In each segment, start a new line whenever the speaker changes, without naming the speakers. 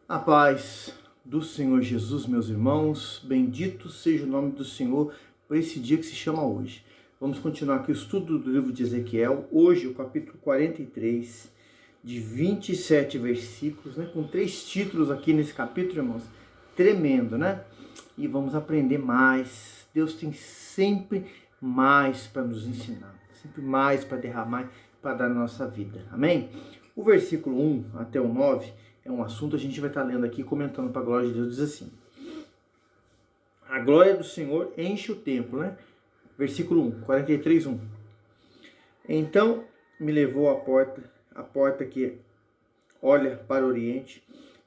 A paz do Senhor Jesus, meus irmãos, bendito seja o nome do Senhor por esse dia que se chama hoje. Vamos continuar aqui o estudo do livro de Ezequiel, hoje o capítulo 43, de 27 versículos, com 3 títulos aqui nesse capítulo, irmãos, tremendo, E vamos aprender mais. Deus tem sempre mais para nos ensinar, sempre mais para derramar, para dar na nossa vida, amém? O versículo 1 até o 9 é um assunto, a gente vai estar lendo aqui, comentando para a glória de Deus, diz assim: a glória do Senhor enche o templo, Versículo 1, 43, 1. Então me levou à porta que olha para o oriente,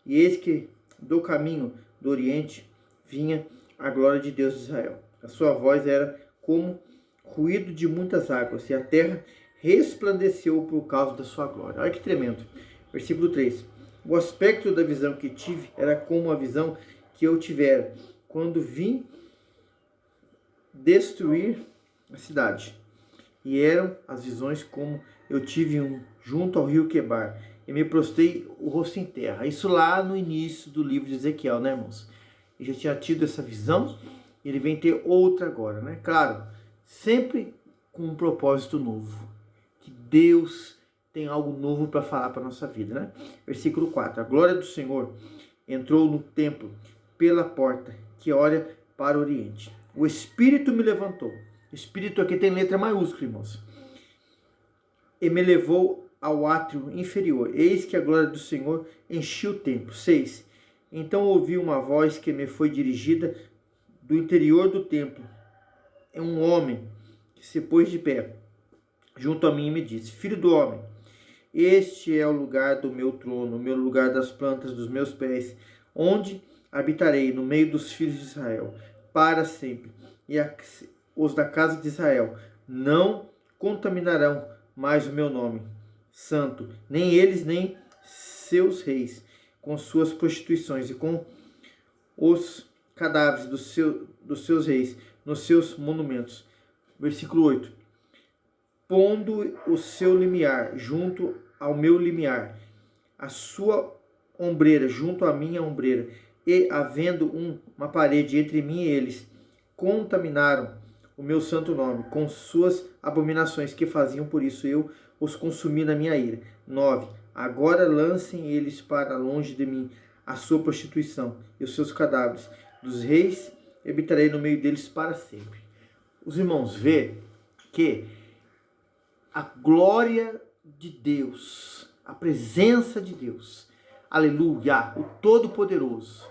e eis que do caminho do oriente vinha a glória de Deus de Israel. A sua voz era como ruído de muitas águas, e a terra resplandeceu por causa da sua glória. Olha que tremendo. Versículo 3. O aspecto da visão que tive era como a visão que eu tivera quando vim destruir a cidade. E eram as visões como eu tive junto ao rio Quebar, e me prostrei o rosto em terra. Isso lá no início do livro de Ezequiel, irmãos? Ele já tinha tido essa visão, e ele vem ter outra agora, Claro, sempre com um propósito novo. Que Deus tem algo novo para falar para a nossa vida, Versículo 4. A glória do Senhor entrou no templo pela porta que olha para o oriente. O Espírito me levantou. Espírito aqui tem letra maiúscula, irmãos. E me levou ao átrio inferior. Eis que a glória do Senhor encheu o templo. 6. Então ouvi uma voz que me foi dirigida do interior do templo. É um homem que se pôs de pé junto a mim e me disse: Filho do homem, este é o lugar do meu trono, o meu lugar das plantas dos meus pés, onde habitarei no meio dos filhos de Israel, para sempre. E os da casa de Israel não contaminarão mais o meu nome santo, nem eles, nem seus reis, com suas prostituições e com os cadáveres dos seus reis nos seus monumentos. Versículo 8. Pondo o seu limiar junto ao meu limiar, a sua ombreira junto à minha ombreira, e havendo uma parede entre mim e eles, contaminaram o meu santo nome com suas abominações que faziam, por isso eu os consumi na minha ira. 9. Agora lancem eles para longe de mim a sua prostituição e os seus cadáveres dos reis, e habitarei no meio deles para sempre. Os irmãos vê que a glória de Deus, a presença de Deus, aleluia, o Todo-Poderoso,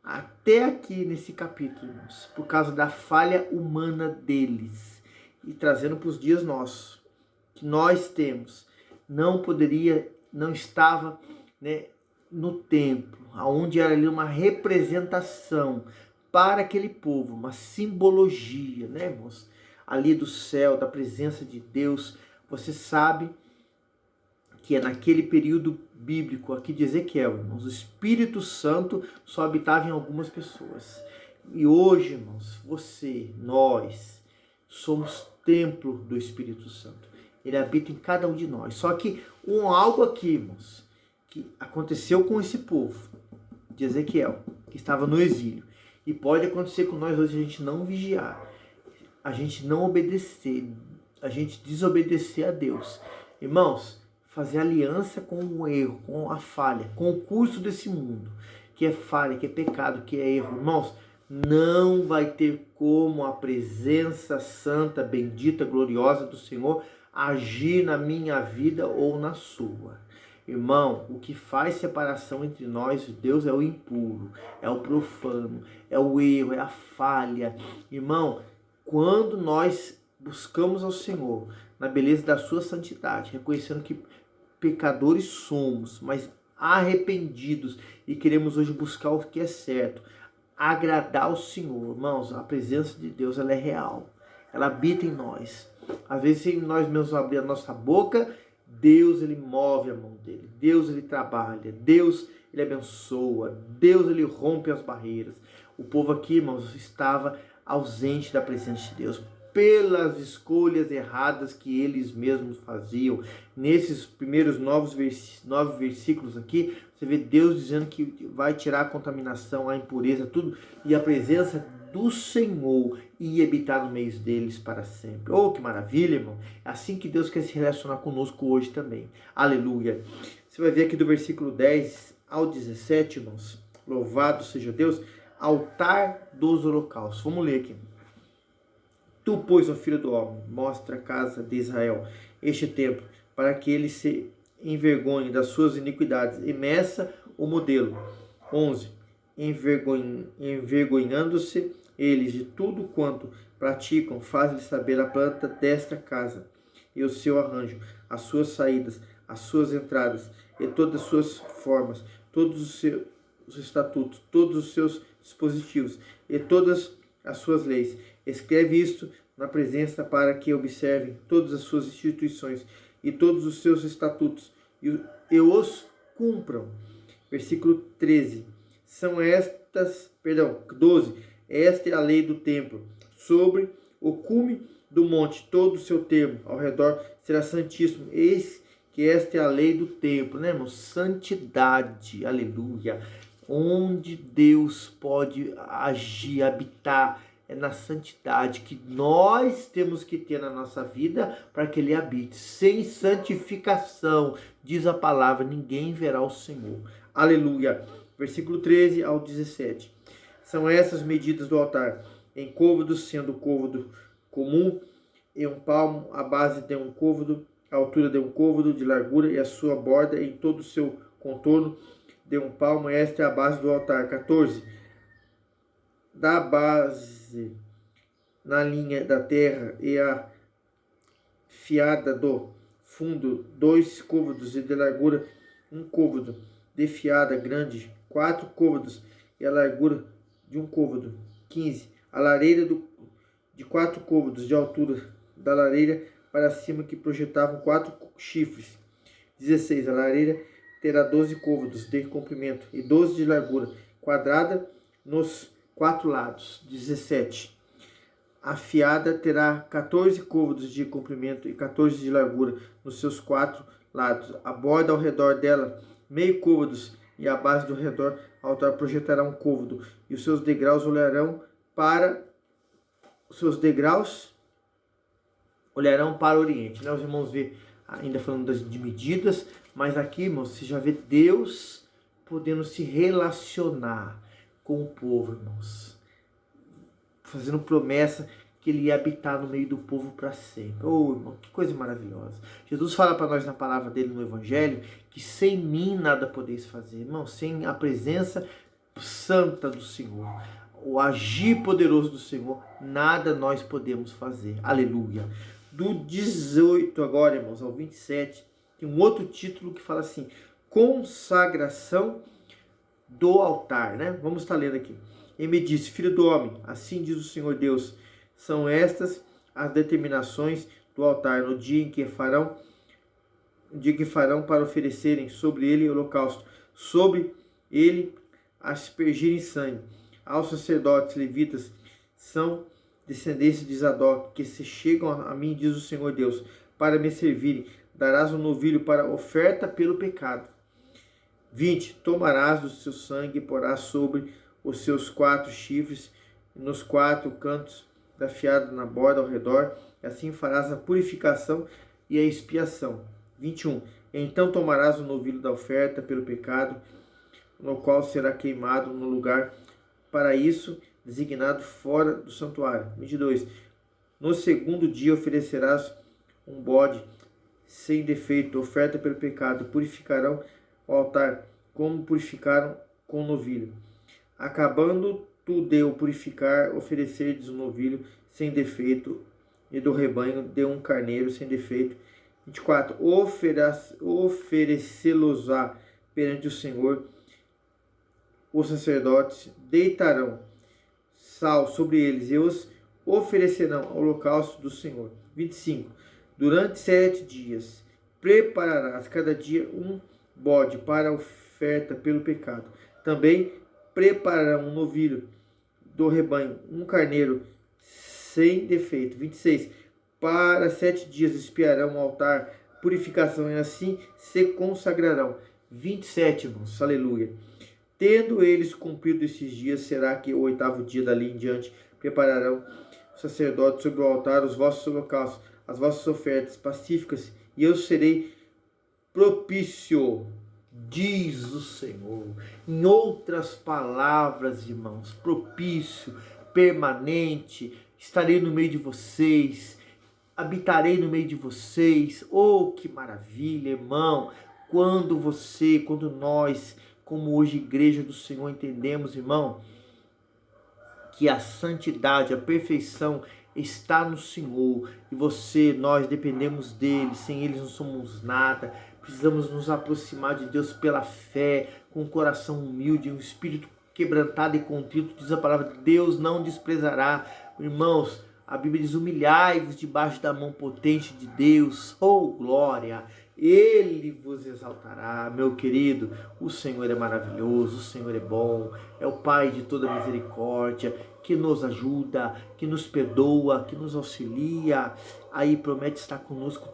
até aqui nesse capítulo, irmãos, por causa da falha humana deles, e trazendo para os dias nossos, que nós temos, não estava no templo, onde era ali uma representação para aquele povo, uma simbologia, irmãos, ali do céu, da presença de Deus. Você sabe que é naquele período bíblico aqui de Ezequiel, irmãos, o Espírito Santo só habitava em algumas pessoas. E hoje, irmãos, nós, somos templo do Espírito Santo. Ele habita em cada um de nós. Só que algo aqui, irmãos, que aconteceu com esse povo de Ezequiel, que estava no exílio. E pode acontecer com nós hoje, a gente não vigiar, a gente não obedecer, a gente desobedecer a Deus. Irmãos, fazer aliança com o erro, com a falha, com o curso desse mundo, que é falha, que é pecado, que é erro. Irmãos, não vai ter como a presença santa, bendita, gloriosa do Senhor agir na minha vida ou na sua. Irmão, o que faz separação entre nós e Deus é o impuro, é o profano, é o erro, é a falha. Irmão, quando nós buscamos ao Senhor na beleza da sua santidade, reconhecendo que pecadores somos, mas arrependidos, e queremos hoje buscar o que é certo, agradar ao Senhor, irmãos, a presença de Deus, ela é real, ela habita em nós. Às vezes, se nós mesmos abrir a nossa boca, Deus, ele move a mão dele, Deus, ele trabalha, Deus, ele abençoa, Deus, ele rompe as barreiras. O povo aqui, irmãos, estava ausente da presença de Deus. pelas escolhas erradas que eles mesmos faziam. Nesses primeiros 9 versículos aqui, você vê Deus dizendo que vai tirar a contaminação, a impureza, tudo, e a presença do Senhor ia habitar no meio deles para sempre. Oh, que maravilha, irmão! É assim que Deus quer se relacionar conosco hoje também. Aleluia! Você vai ver aqui do versículo 10 ao 17, irmãos. Louvado seja Deus. Altar dos holocaustos. Vamos ler aqui. Tu, pois, ó filho do homem, mostra a casa de Israel este templo, para que ele se envergonhe das suas iniquidades e meça o modelo. 11. Envergonhando-se eles de tudo quanto praticam, faz-lhes saber a planta desta casa e o seu arranjo, as suas saídas, as suas entradas e todas as suas formas, todos os seus estatutos, todos os seus dispositivos e todas as suas leis. Escreve isto na presença para que observem todas as suas instituições e todos os seus estatutos e os cumpram. Versículo 13. 12. Esta é a lei do templo. Sobre o cume do monte, todo o seu termo ao redor será santíssimo. Eis que esta é a lei do templo, né, irmão? Santidade, aleluia. Onde Deus pode agir, habitar, é na santidade que nós temos que ter na nossa vida para que Ele habite. Sem santificação, diz a palavra, ninguém verá o Senhor. Aleluia. Versículo 13 ao 17. São essas medidas do altar. Em côvados, sendo o côvado comum, em um palmo, a base de um côvado, a altura de um côvado de largura e a sua borda em todo o seu contorno de um palmo. Esta é a base do altar. 14. Da base na linha da terra e a fiada do fundo, 2 côvados e de largura, um côvado de fiada grande, 4 côvados e a largura de um côvado. 15. A lareira de 4 côvados de altura da lareira para cima que projetavam 4 chifres. 16. A lareira terá 12 côvados de comprimento e 12 de largura, quadrada nos 4 lados. 17. A fiada terá 14 côvados de comprimento e 14 de largura nos seus 4 lados. A borda ao redor dela, meio côvados, e a base do redor ao altar projetará um côvado, e os seus degraus olharão para o oriente. Né? Os irmãos vê ainda falando de medidas, mas aqui, irmãos, você já vê Deus podendo se relacionar com o povo, irmãos, fazendo promessa que Ele ia habitar no meio do povo para sempre. Oh, irmão, que coisa maravilhosa. Jesus fala para nós na palavra dele no Evangelho que sem mim nada podeis fazer. Irmão, sem a presença santa do Senhor, o agir poderoso do Senhor, nada nós podemos fazer. Aleluia. Do 18 agora, irmãos, ao 27, tem um outro título que fala assim, consagração do altar, né? Vamos estar lendo aqui. E me disse, filho do homem, assim diz o Senhor Deus, são estas as determinações do altar no dia em que farão para oferecerem sobre ele holocausto, sobre ele aspergirem sangue. Aos sacerdotes levitas são descendência de Zadok, que se chegam a mim, diz o Senhor Deus, para me servirem, darás um novilho para oferta pelo pecado. 20. Tomarás do seu sangue e porás sobre os seus 4 chifres, nos 4 cantos da fiada na borda ao redor, e assim farás a purificação e a expiação. 21. Então tomarás o novilho da oferta pelo pecado, no qual será queimado no lugar para isso designado fora do santuário. 22. No segundo dia oferecerás um bode sem defeito, oferta pelo pecado. Purificarão o altar, como purificaram com o novilho. Acabando tu de o purificar, oferecerdes um novilho sem defeito, e do rebanho de um carneiro sem defeito. 24. Oferecê-los-á perante o Senhor. Os sacerdotes deitarão sal sobre eles e os oferecerão ao holocausto do Senhor. 25. Durante 7 dias prepararás cada dia um bode para a oferta pelo pecado. Também prepararão um novilho do rebanho, um carneiro sem defeito. 26. Para 7 dias espiarão o altar, purificação, e assim se consagrarão. 27, irmãos, aleluia. Tendo eles cumprido esses dias, será que o 8º dia dali em diante prepararão o sacerdote sobre o altar os vossos holocaustos, as vossas ofertas pacíficas, e eu serei propício, diz o Senhor. Em outras palavras, irmãos, propício, permanente, estarei no meio de vocês, habitarei no meio de vocês. Oh, que maravilha, irmão! Quando nós, como hoje igreja do Senhor, entendemos, irmão, que a santidade, a perfeição está no Senhor, e nós dependemos dele, sem ele não somos nada. Precisamos nos aproximar de Deus pela fé, com um coração humilde, um espírito quebrantado e contrito. Diz a palavra de Deus, não desprezará. Irmãos, a Bíblia diz: humilhai-vos debaixo da mão potente de Deus. Oh, glória! Ele vos exaltará, meu querido. O Senhor é maravilhoso, o Senhor é bom, é o Pai de toda misericórdia, que nos ajuda, que nos perdoa, que nos auxilia. Aí promete estar conosco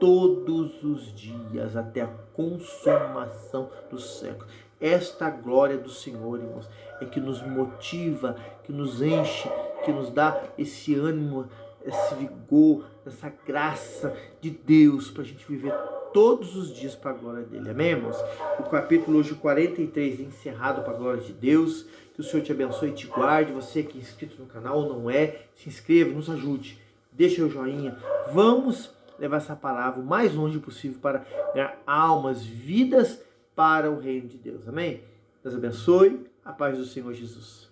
todos os dias, até a consumação dos séculos. Esta glória do Senhor, irmãos, é que nos motiva, que nos enche, que nos dá esse ânimo, esse vigor, essa graça de Deus para a gente viver todos os dias para a glória dele. Amém, irmãos? O capítulo hoje 43 é encerrado para a glória de Deus. Que o Senhor te abençoe e te guarde. Você que é inscrito no canal ou não é, se inscreva, nos ajude. Deixa o joinha. Vamos levar essa palavra o mais longe possível para ganhar almas, vidas para o reino de Deus. Amém? Deus abençoe. A paz do Senhor Jesus.